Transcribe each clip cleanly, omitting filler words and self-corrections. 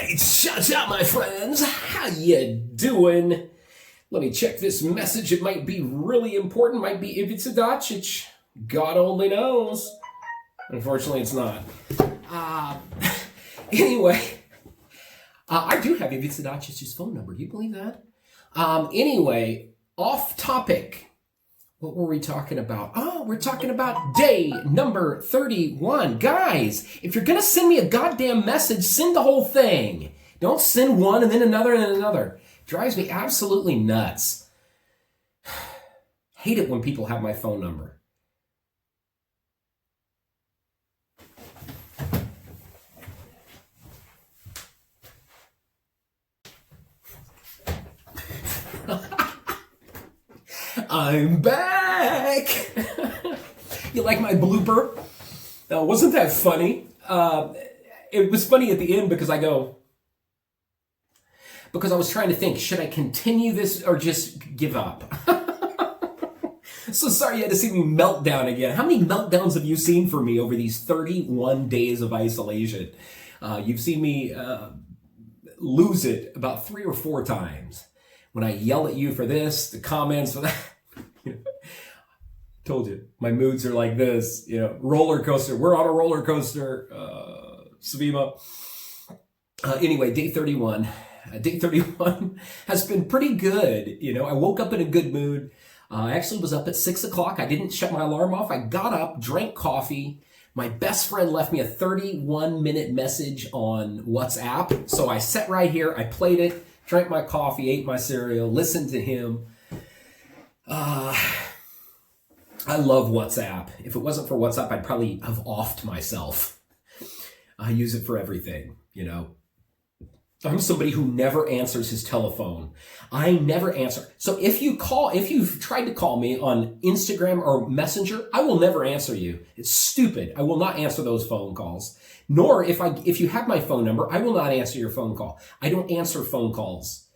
right, shout out, my friends. How you doing? Let me check this message. It might be really important. Might be Ivica Dacic. God only knows. Unfortunately, it's not. Anyway, I do have Ivica Dacic's phone number. Do you believe that? Anyway, off topic. What were we talking about? Oh, we're talking about day number 31. Guys, if you're going to send me a goddamn message, send the whole thing. Don't send one and then another and then another. Drives me absolutely nuts. Hate it when people have my phone number. I'm back! You like my blooper? Wasn't that funny? It was funny at the end because I was trying to think, should I continue this or just give up? So sorry you had to see me melt down again. How many meltdowns have you seen from me over these 31 days of isolation? You've seen me lose it about 3 or 4 times. When I yell at you for this, the comments for that. Told you, my moods are like this, roller coaster. We're on a roller coaster, Cevapi. Anyway, day 31. Day 31 has been pretty good. I woke up in a good mood. I actually was up at 6 o'clock. I didn't shut my alarm off. I got up, drank coffee. My best friend left me a 31-minute message on WhatsApp. So I sat right here. I played it, drank my coffee, ate my cereal, listened to him. I love WhatsApp. If it wasn't for WhatsApp, I'd probably have offed myself. I use it for everything, I'm somebody who never answers his telephone. I never answer. So if you've tried to call me on Instagram or Messenger, I will never answer you. It's stupid. I will not answer those phone calls. Nor if you have my phone number, I will not answer your phone call. I don't answer phone calls.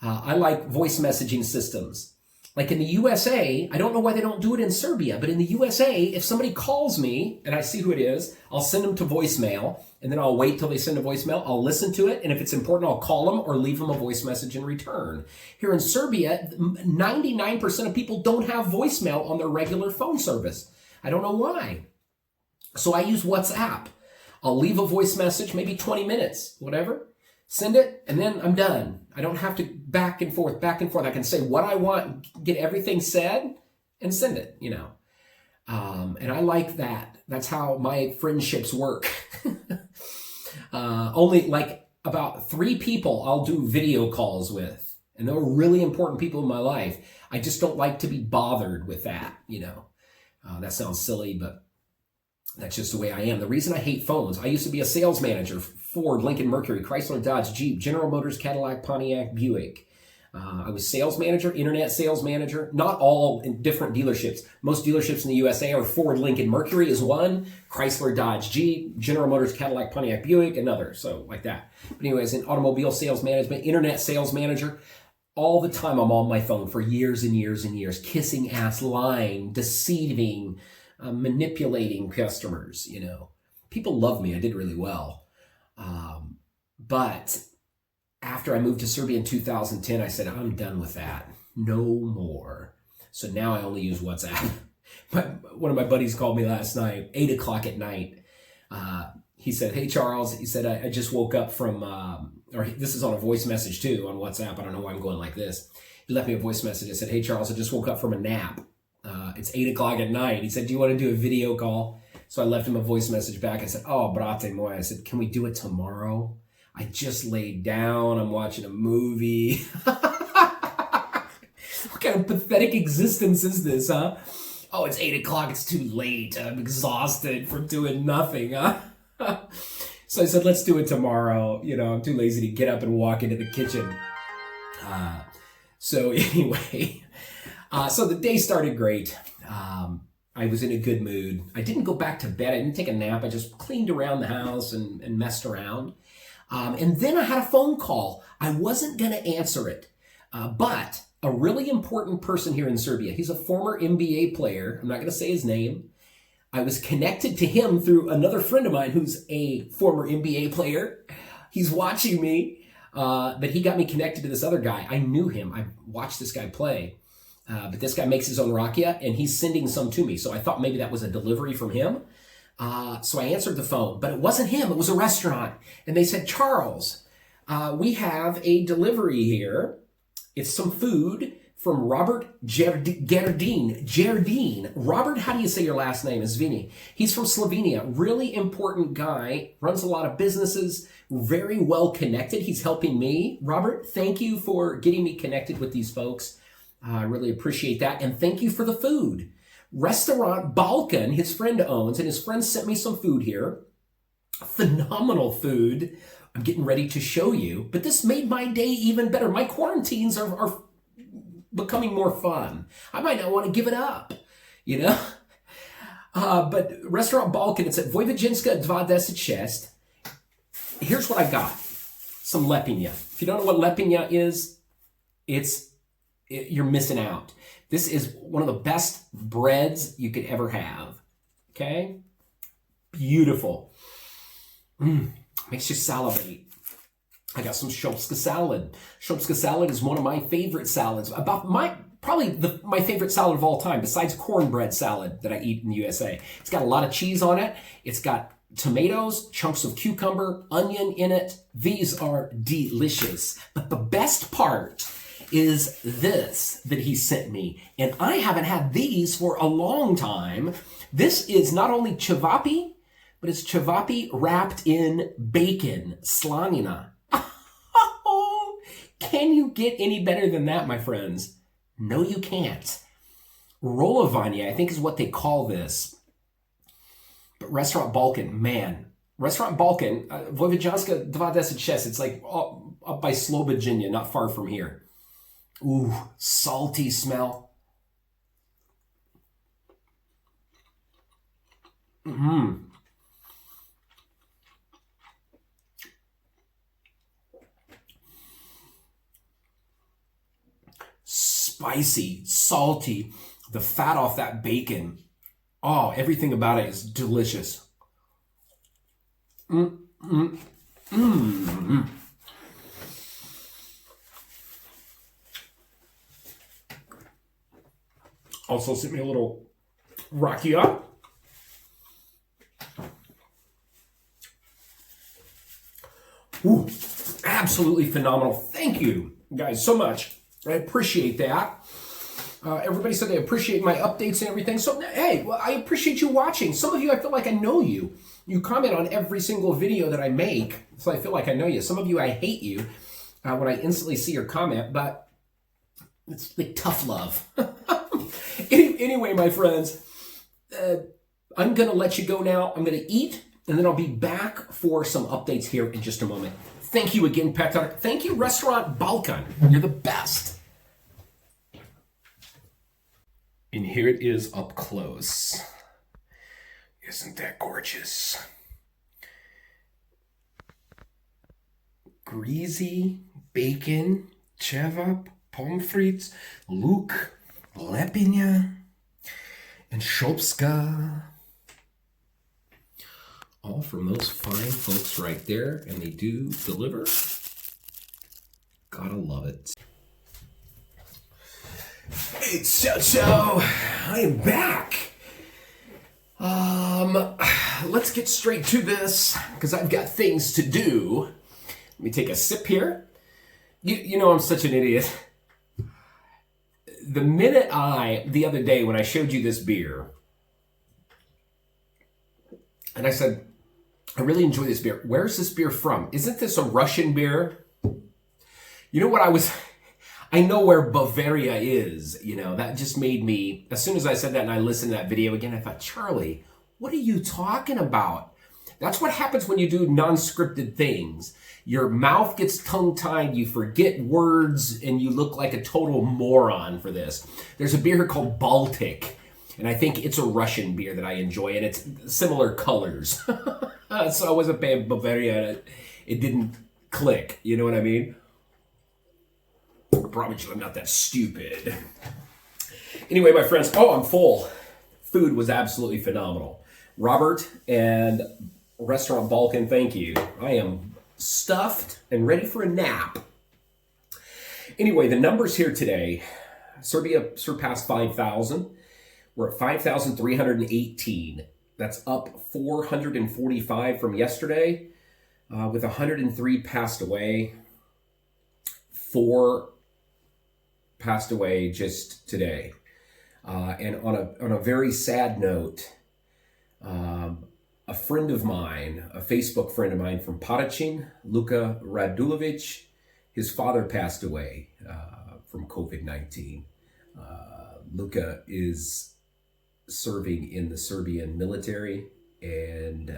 I like voice messaging systems. Like in the USA, I don't know why they don't do it in Serbia, but in the USA, if somebody calls me and I see who it is, I'll send them to voicemail, and then I'll wait till they send a voicemail. I'll listen to it, and if it's important, I'll call them or leave them a voice message in return. Here in Serbia, 99% of people don't have voicemail on their regular phone service. I don't know why. So I use WhatsApp. I'll leave a voice message, maybe 20 minutes, whatever. Send it, and then I'm done. I don't have to back and forth. I can say what I want, get everything said, and send it, And I like that. That's how my friendships work. Only like about 3 people I'll do video calls with. And they're really important people in my life. I just don't like to be bothered with that, That sounds silly, but that's just the way I am. The reason I hate phones, I used to be a sales manager, Ford, Lincoln, Mercury, Chrysler, Dodge, Jeep, General Motors, Cadillac, Pontiac, Buick. I was sales manager, internet sales manager, not all in different dealerships. Most dealerships in the USA are Ford, Lincoln, Mercury is one, Chrysler, Dodge, Jeep, General Motors, Cadillac, Pontiac, Buick, another. So like that. But anyways, in automobile sales management, internet sales manager, all the time I'm on my phone for years and years and years, kissing ass, lying, deceiving, manipulating customers, People love me. I did really well. But after I moved to Serbia in 2010, I said, I'm done with that. No more. So now I only use WhatsApp. One of my buddies called me last night, 8 o'clock at night. He said, hey, Charles, he said, I just woke up from, or this is on a voice message too on WhatsApp. I don't know why I'm going like this. He left me a voice message. I said, hey, Charles, I just woke up from a nap. It's 8 o'clock at night. He said, do you want to do a video call? So I left him a voice message back. I said, oh, brate moy. I said, can we do it tomorrow? I just laid down. I'm watching a movie. What kind of pathetic existence is this, huh? Oh, it's 8 o'clock. It's too late. I'm exhausted from doing nothing, huh? So I said, let's do it tomorrow. I'm too lazy to get up and walk into the kitchen. So anyway, so the day started great. I was in a good mood. I didn't go back to bed. I didn't take a nap. I just cleaned around the house and messed around. And then I had a phone call. I wasn't going to answer it. But a really important person here in Serbia, he's a former NBA player. I'm not going to say his name. I was connected to him through another friend of mine who's a former NBA player. he's watching me. But he got me connected to this other guy. I knew him. I watched this guy play. But this guy makes his own rakia, and he's sending some to me. So I thought maybe that was a delivery from him. So I answered the phone, but it wasn't him. It was a restaurant. And they said, Charles, we have a delivery here. It's some food from Robert Jardine. Robert, how do you say your last name? Zvini. He's from Slovenia. Really important guy. Runs a lot of businesses. Very well connected. He's helping me. Robert, thank you for getting me connected with these folks. I really appreciate that. And thank you for the food. Restaurant Balkan, his friend owns, and his friend sent me some food here. Phenomenal food. I'm getting ready to show you. But this made my day even better. My quarantines are becoming more fun. I might not want to give it up, you know? But Restaurant Balkan, it's at Vojvodinska 26. Here's what I got. Some lepinya. If you don't know what lepinya is, you're missing out. This is one of the best breads you could ever have. Okay? Beautiful. Makes you salivate. I got some shopska salad. Shopska salad is one of my favorite salads. Probably my favorite salad of all time, besides cornbread salad that I eat in the USA. It's got a lot of cheese on it. It's got tomatoes, chunks of cucumber, onion in it. These are delicious. But the best part is this that he sent me. And I haven't had these for a long time. This is not only cevapi, but it's cevapi wrapped in bacon, slanina. Can you get any better than that, my friends? No, you can't. Rolovanya, I think is what they call this. But Restaurant Balkan, man. Restaurant Balkan, Vojvodinska 26, it's like up by Slobodjinya, not far from here. Ooh, salty smell. Spicy, salty, the fat off that bacon. Oh, everything about it is delicious. Also sent me a little rakia. Ooh, absolutely phenomenal. Thank you guys so much. I appreciate that. Everybody said they appreciate my updates and everything. So, hey, well, I appreciate you watching. Some of you, I feel like I know you. You comment on every single video that I make, so I feel like I know you. Some of you, I hate you when I instantly see your comment, but it's like tough love. Anyway, my friends, I'm going to let you go now. I'm going to eat, and then I'll be back for some updates here in just a moment. Thank you again, Cather. Thank you, Restaurant Balkan. You're the best. And here it is up close. Isn't that gorgeous? Greasy bacon, cevap, pommes frites, luk, lepinya, and shopska. All from those fine folks right there, and they do deliver. Gotta love it. Hey, so I am back. Let's get straight to this, because I've got things to do. Let me take a sip here. You know I'm such an idiot. The other day when I showed you this beer, and I said, I really enjoy this beer. Where's this beer from? Isn't this a Russian beer? You know what I know where Bavaria is, you know, that just made me, as soon as I said that and I listened to that video again, I thought, Charlie, what are you talking about? That's what happens when you do non-scripted things. Your mouth gets tongue-tied, you forget words, and you look like a total moron for this. There's a beer here called Baltic, and I think it's a Russian beer that I enjoy, and it's similar colors. So I wasn't paying Bavaria, it didn't click, you know what I mean? I promise you I'm not that stupid. Anyway, my friends, I'm full. Food was absolutely phenomenal. Robert and Restaurant Balkan, thank you. I am stuffed and ready for a nap. Anyway, the numbers here today, Serbia surpassed 5,000. We're at 5,318. That's up 445 from yesterday, with 103 passed away. 4 passed away just today. And on a very sad note, a friend of mine, a Facebook friend of mine from Parachin, Luka Radulovic, his father passed away from COVID-19. Luka is serving in the Serbian military, and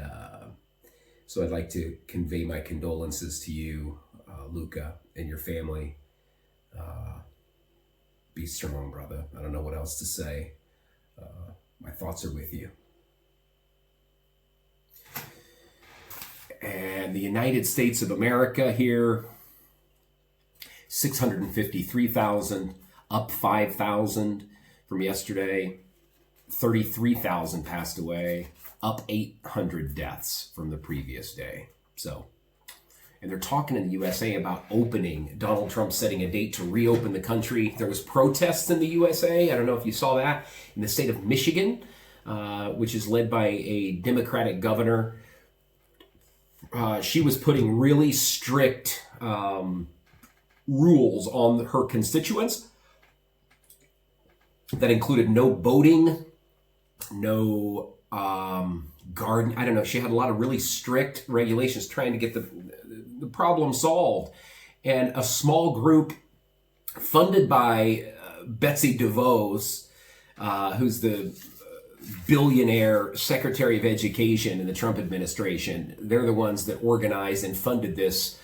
so I'd like to convey my condolences to you, Luka, and your family. Be strong, brother. I don't know what else to say. My thoughts are with you. And the United States of America here, 653,000, up 5,000 from yesterday. 33,000 passed away, up 800 deaths from the previous day. So, and they're talking in the USA about opening. Donald Trump setting a date to reopen the country. There was protests in the USA. I don't know if you saw that in the state of Michigan, which is led by a Democratic governor. She was putting really strict rules on her constituents that included no boating, no garden. I don't know. She had a lot of really strict regulations trying to get the problem solved. And a small group funded by Betsy DeVos, who's the billionaire Secretary of Education in the Trump administration, they're the ones that organized and funded this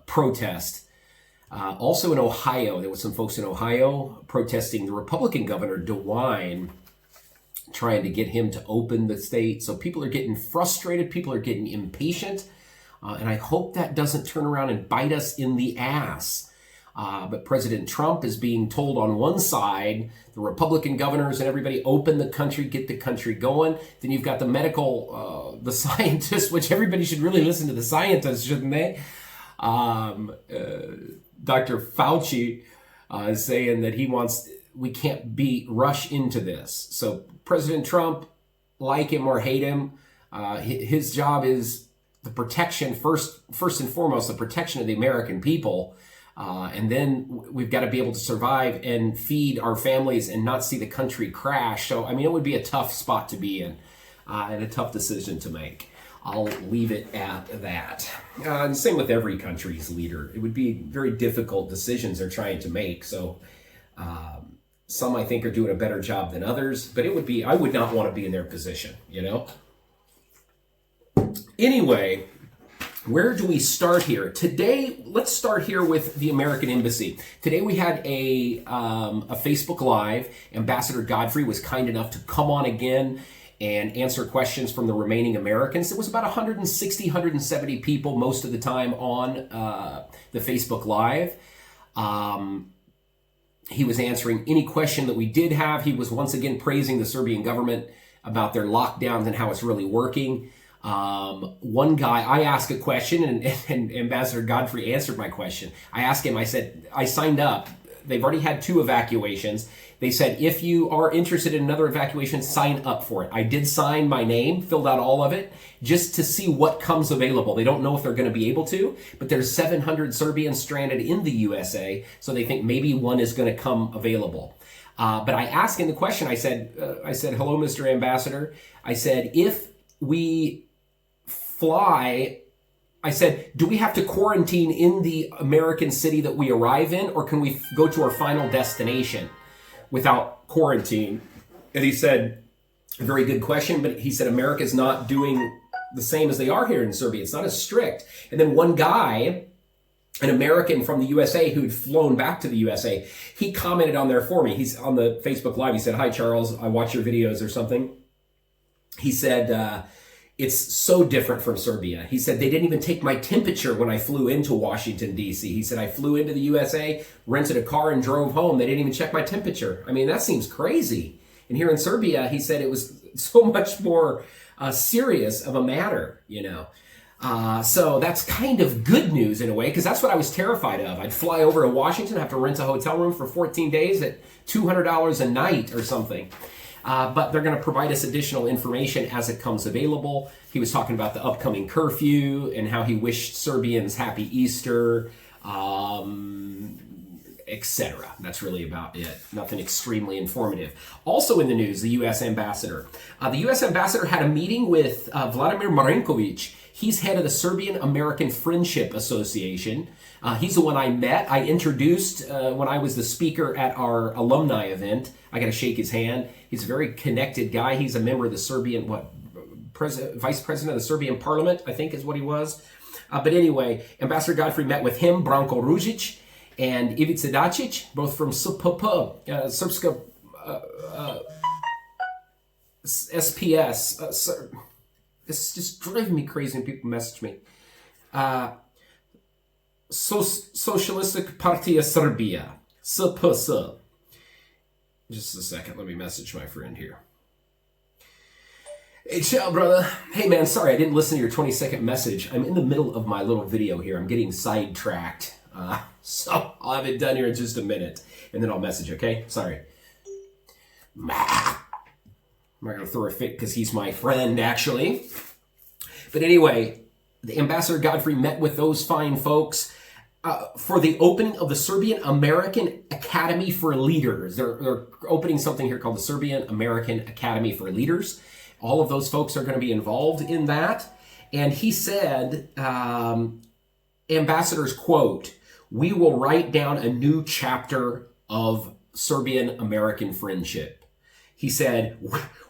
protest. Also in Ohio, there was some folks in Ohio protesting the Republican governor, DeWine, trying to get him to open the state. So people are getting frustrated. People are getting impatient. And I hope that doesn't turn around and bite us in the ass. But President Trump is being told on one side, the Republican governors and everybody, open the country, get the country going. Then you've got the medical, the scientists, which everybody should really listen to the scientists, shouldn't they? Dr. Fauci is saying that we can't rush into this. So President Trump, like him or hate him, his job is the protection, first and foremost, the protection of the American people. And then we've got to be able to survive and feed our families and not see the country crash. So, I mean, it would be a tough spot to be in and a tough decision to make. I'll leave it at that. And same with every country's leader. It would be very difficult decisions they're trying to make. So some I think are doing a better job than others, but I would not want to be in their position, you know? Anyway, where do we start here? Today, let's start here with the American Embassy. Today we had a Facebook Live. Ambassador Godfrey was kind enough to come on again and answer questions from the remaining Americans. It was about 160, 170 people most of the time on the Facebook Live. He was answering any question that we did have. He was once again praising the Serbian government about their lockdowns and how it's really working. One guy, I asked a question and Ambassador Godfrey answered my question. I asked him, I said, I signed up. They've already had 2 evacuations. They said, if you are interested in another evacuation, sign up for it. I did sign my name, filled out all of it, just to see what comes available. They don't know if they're going to be able to, but there's 700 Serbians stranded in the USA, so they think maybe one is going to come available. But I asked him the question, I said, hello, Mr. Ambassador. I said, if we fly, I said, do we have to quarantine in the American city that we arrive in, or can we go to our final destination without quarantine? And he said, a very good question, but he said America's not doing the same as they are here in Serbia. It's not as strict. And then one guy, an American from the USA who'd flown back to the USA, he commented on there for me. He's on the Facebook Live. He said, hi, Charles, I watch your videos or something. He said, it's so different from Serbia. He said, they didn't even take my temperature when I flew into Washington, D.C. He said, I flew into the USA, rented a car, and drove home. They didn't even check my temperature. I mean, that seems crazy. And here in Serbia, he said it was so much more serious of a matter, you know. So that's kind of good news in a way, because that's what I was terrified of. I'd fly over to Washington, have to rent a hotel room for 14 days at $200 a night or something. But they're going to provide us additional information as it comes available. He was talking about the upcoming curfew and how he wished Serbians happy Easter, etc. That's really about it. Nothing extremely informative. Also in the news, the U.S. ambassador. The U.S. ambassador had a meeting with Vladimir Marinkovic. He's head of the Serbian-American Friendship Association. He's the one I met. I introduced when I was the speaker at our alumni event. I got to shake his hand. He's a very connected guy. He's a member of the Serbian, vice president of the Serbian parliament, I think is what he was. But anyway, Ambassador Godfrey met with him, Branko Ružić, and Ivica Dačić, both from SPP, Srpska SPS. It's just driving me crazy when people message me. Socialistic Partija Serbia, SPS. Just a second, let me message my friend here. Hey, ciao, brother. Hey, man, sorry, I didn't listen to your 20-second message. I'm in the middle of my little video here. I'm getting sidetracked. So I'll have it done here in just a minute, and then I'll message, okay? Sorry. I'm not going to throw a fit because he's my friend, actually. But anyway, the Ambassador Godfrey met with those fine folks for the opening of the Serbian American Academy for Leaders. They're opening something here called the Serbian American Academy for Leaders. All of those folks are going to be involved in that. And he said, Ambassador's quote, "We will write down a new chapter of Serbian-American friendship." He said,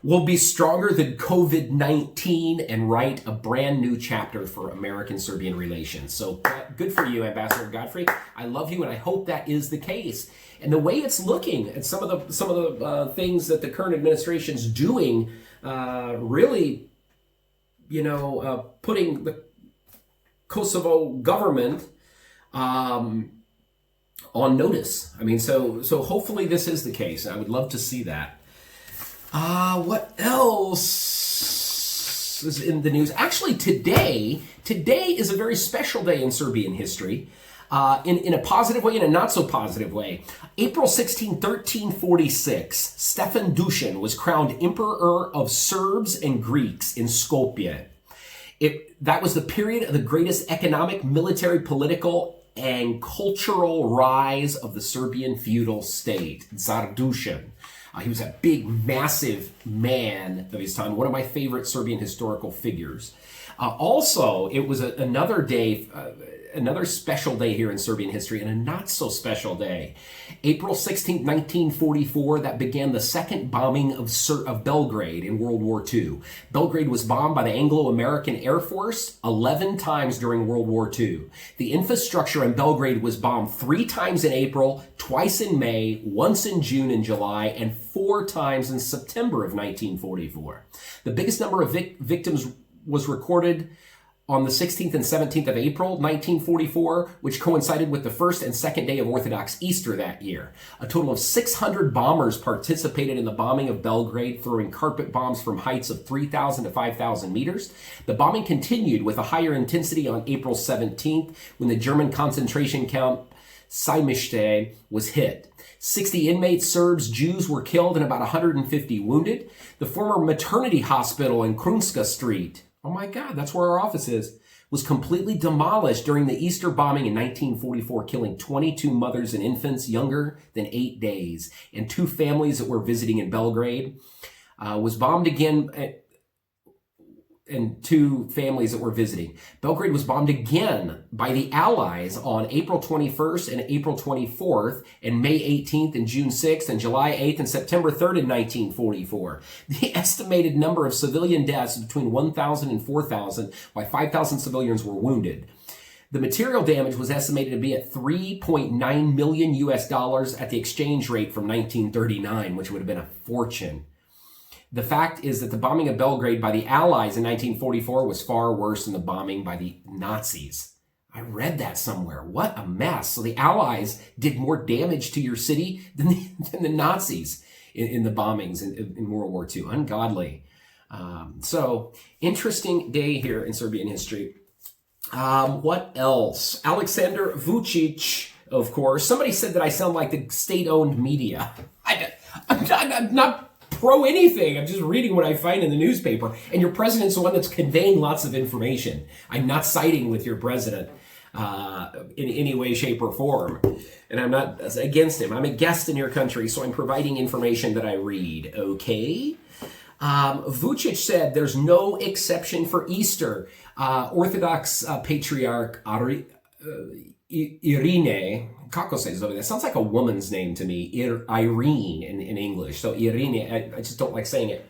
"We'll be stronger than COVID-19 and write a brand new chapter for American-Serbian relations." So good for you, Ambassador Godfrey. I love you, and I hope that is the case. And the way it's looking at some of the things that the current administration's doing, really, putting the Kosovo government on notice. I mean, so hopefully this is the case. I would love to see that. What else is in the news? Actually, today is a very special day in Serbian history, in a positive way and a not so positive way. April 16, 1346, Stefan Dusan was crowned Emperor of Serbs and Greeks in Skopje. That was the period of the greatest economic, military, political, and cultural rise of the Serbian feudal state, Tsar Dusan. He was a big, massive man of his time, one of my favorite Serbian historical figures. Also, it was another day, another special day here in Serbian history, and a not-so-special day. April 16, 1944, that began the second bombing of Belgrade in World War II. Belgrade was bombed by the Anglo-American Air Force 11 times during World War II. The infrastructure in Belgrade was bombed 3 times in April, twice in May, once in June and July, and 4 times in September of 1944. The biggest number of victims was recorded on the 16th and 17th of April, 1944, which coincided with the first and second day of Orthodox Easter that year. A total of 600 bombers participated in the bombing of Belgrade, throwing carpet bombs from heights of 3,000 to 5,000 meters. The bombing continued with a higher intensity on April 17th, when the German concentration camp Sejmište was hit. 60 inmates, Serbs, Jews were killed and about 150 wounded. The former maternity hospital in Krunska Street, oh my God, that's where our office is, was completely demolished during the Easter bombing in 1944, killing 22 mothers and infants younger than 8 days. And 2 families that were visiting in Belgrade was bombed again, and 2 families that were visiting. Belgrade was bombed again by the Allies on April 21st and April 24th, and May 18th and June 6th, and July 8th and September 3rd in 1944. The estimated number of civilian deaths is between 1,000 and 4,000, while 5,000 civilians were wounded. The material damage was estimated to be at $3.9 million at the exchange rate from 1939, which would have been a fortune. The fact is that the bombing of Belgrade by the Allies in 1944 was far worse than the bombing by the Nazis. I read that somewhere. What a mess. So the Allies did more damage to your city than the Nazis in the bombings in World War II. Ungodly. So, interesting day here in Serbian history. What else? Alexander Vucic, of course. Somebody said that I sound like the state-owned media. I'm not pro anything. I'm just reading what I find in the newspaper. And your president's the one that's conveying lots of information. I'm not siding with your president in any way, shape, or form. And I'm not against him. I'm a guest in your country, so I'm providing information that I read. Okay? Vucic said there's no exception for Easter. Orthodox Patriarch Irene Kakoses over there. Sounds like a woman's name to me. Irene in English. So Irene, I just don't like saying it.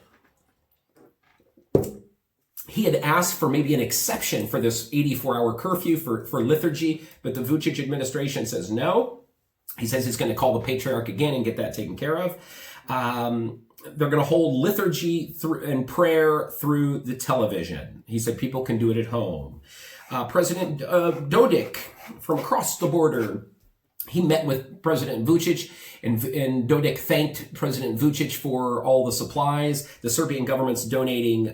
He had asked for maybe an exception for this 84-hour curfew for liturgy, but the Vucic administration says no. He says he's going to call the Patriarch again and get that taken care of. They're going to hold liturgy and prayer through the television. He said people can do it at home. President Dodik from across the border, he met with President Vucic, and Dodik thanked President Vucic for all the supplies. The Serbian government's donating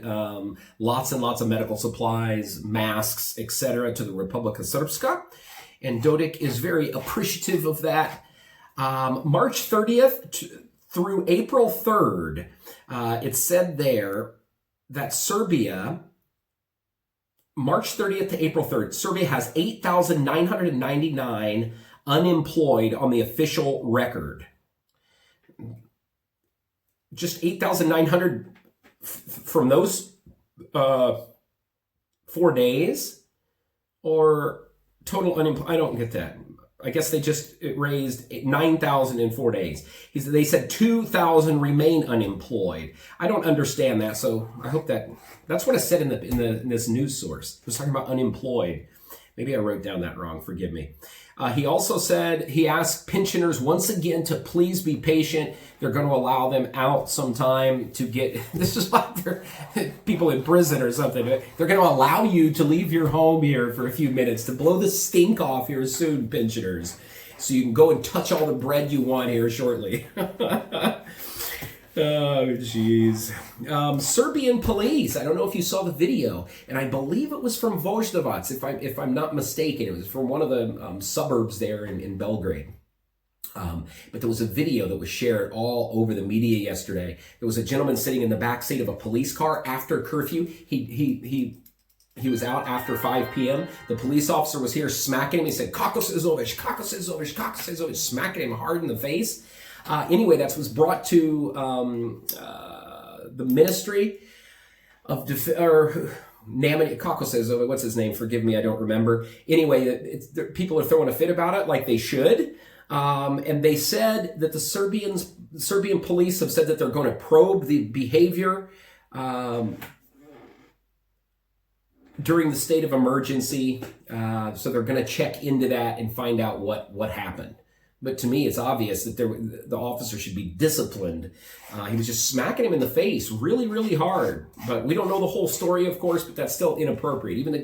lots and lots of medical supplies, masks, etc. to the Republika Srpska, and Dodik is very appreciative of that. March 30th through April 3rd, it said there that Serbia, March 30th to April 3rd, Serbia has 8,999 unemployed on the official record. Just 8,900 from those 4 days? Or total unemployed? I don't get that. I guess it raised 9,000 in 4 days. They said 2,000 remain unemployed. I don't understand that, so I hope that's what it said in this news source. It was talking about unemployed. Maybe I wrote down that wrong. Forgive me. He also said he asked pensioners once again to please be patient. They're going to allow them out sometime to get. This is like they're people in prison or something. They're going to allow you to leave your home here for a few minutes to blow the stink off here soon, pensioners, so you can go and touch all the bread you want here shortly. Oh, jeez. Serbian police. I don't know if you saw the video, and I believe it was from Voždovac, if I'm not mistaken. It was from one of the suburbs there in Belgrade. But there was a video that was shared all over the media yesterday. There was a gentleman sitting in the back seat of a police car after curfew. He was out after 5 p.m. The police officer was here smacking him. He said, "Kakos izovish, kakos izovish, kakos izovish," smacking him hard in the face. Anyway, that was brought to the Ministry of Kakos, what's his name? Forgive me, I don't remember. Anyway, people are throwing a fit about it, like they should. And they said that the Serbian police have said that they're going to probe the behavior during the state of emergency. So they're going to check into that and find out what happened. But to me, it's obvious that the officer should be disciplined. He was just smacking him in the face really, really hard. But we don't know the whole story, of course, but that's still inappropriate. Even if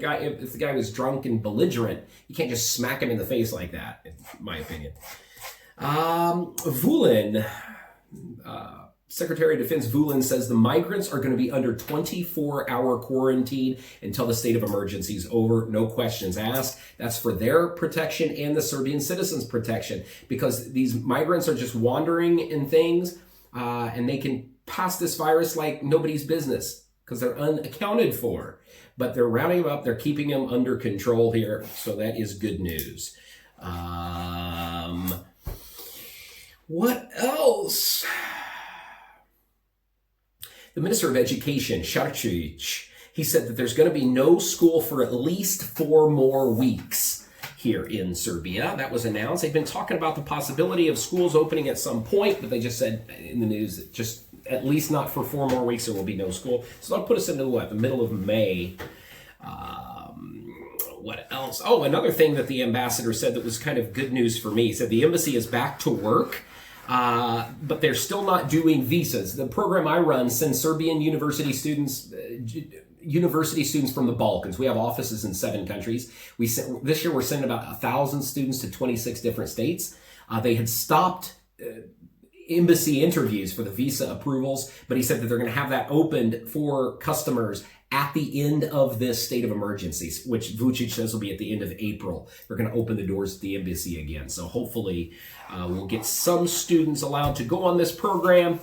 the guy was drunk and belligerent, you can't just smack him in the face like that, in my opinion. Vulin, Secretary of Defense Vulin says the migrants are going to be under 24-hour quarantine until the state of emergency is over. No questions asked. That's for their protection and the Serbian citizens' protection, because these migrants are just wandering in things, and they can pass this virus like nobody's business because they're unaccounted for. But they're rounding them up. They're keeping them under control here. So that is good news. What else? The Minister of Education, Šarčević, he said that there's going to be no school for at least 4 more weeks here in Serbia. That was announced. They've been talking about the possibility of schools opening at some point, but they just said in the news that just at least not for 4 more weeks there will be no school. So that'll put us into the middle of May. What else? Oh, another thing that the ambassador said that was kind of good news for me. He said the embassy is back to work. But they're still not doing visas. The program I run sends Serbian university students from the Balkans. We have offices in 7 countries. This year we're sending about 1,000 students to 26 different states. They had stopped embassy interviews for the visa approvals, but he said that they're going to have that opened for customers at the end of this state of emergency, which Vucic says will be at the end of April. They're going to open the doors at the embassy again. So hopefully we'll get some students allowed to go on this program.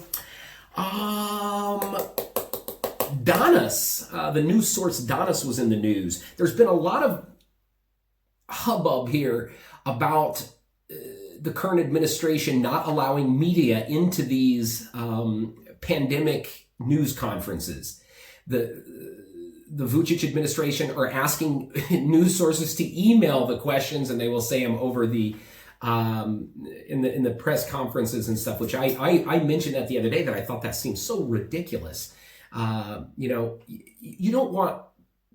Danas, the news source Danas was in the news. There's been a lot of hubbub here about the current administration not allowing media into these pandemic news conferences. The Vucic administration are asking news sources to email the questions, and they will say them over the in the press conferences and stuff, which I mentioned that the other day, that I thought that seemed so ridiculous. You know, you don't want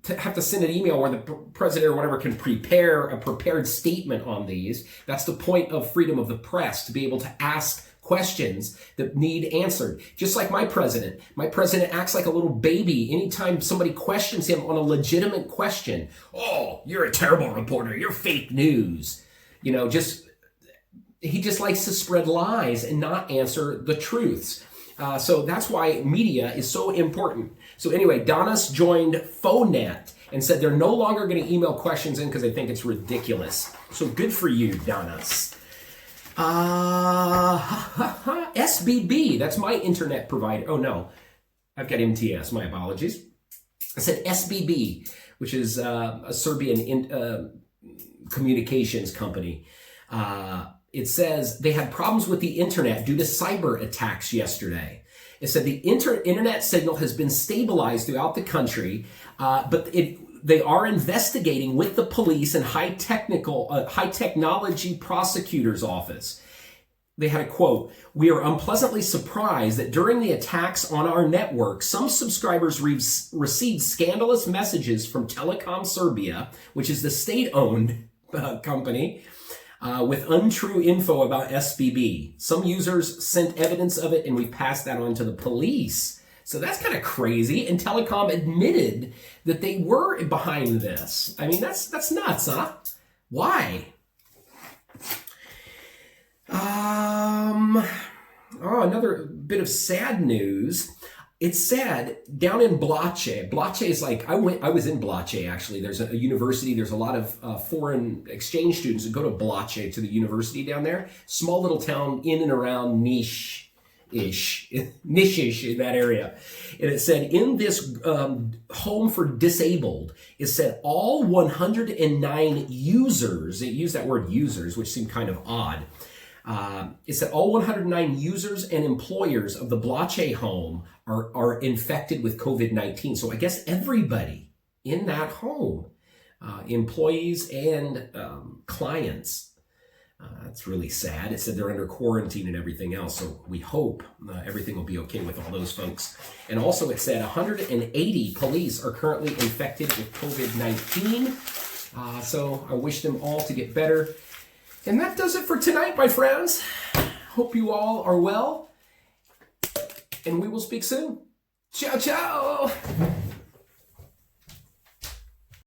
to have to send an email where the president or whatever can prepare a prepared statement on these. That's the point of freedom of the press, to be able to ask questions that need answered. Just like my president. My president acts like a little baby anytime somebody questions him on a legitimate question. Oh, you're a terrible reporter. You're fake news. You know, he just likes to spread lies and not answer the truths. So that's why media is so important. So anyway, Danas joined FONET and said they're no longer going to email questions in because they think it's ridiculous. So good for you, Danas. SBB, that's my internet provider. Oh no, I've got MTS, my apologies. I said SBB, which is a Serbian communications company. It says they had problems with the internet due to cyber attacks yesterday. It said the internet signal has been stabilized throughout the country, but they are investigating with the police and high technology prosecutor's office. They had a quote, "We are unpleasantly surprised that during the attacks on our network, some subscribers received scandalous messages from Telekom Serbia, which is the state-owned company, with untrue info about SBB. Some users sent evidence of it, and we passed that on to the police." So that's kind of crazy. And Telecom admitted that they were behind this. I mean, that's nuts, huh? Why? Another bit of sad news. It's sad down in Blace. Blace is like, I was in Blace actually. There's a university. There's a lot of foreign exchange students that go to Blace, to the university down there. Small little town in and around niche-ish in that area. And it said in this home for disabled, it said all 109 users, it used that word users, which seemed kind of odd. It said all 109 users and employers of the Blace home are infected with COVID-19. So I guess everybody in that home, employees and clients. That's really sad. It said they're under quarantine and everything else. So we hope everything will be okay with all those folks. And also it said 180 police are currently infected with COVID-19. So I wish them all to get better. And that does it for tonight, my friends. Hope you all are well. And we will speak soon. Ciao, ciao.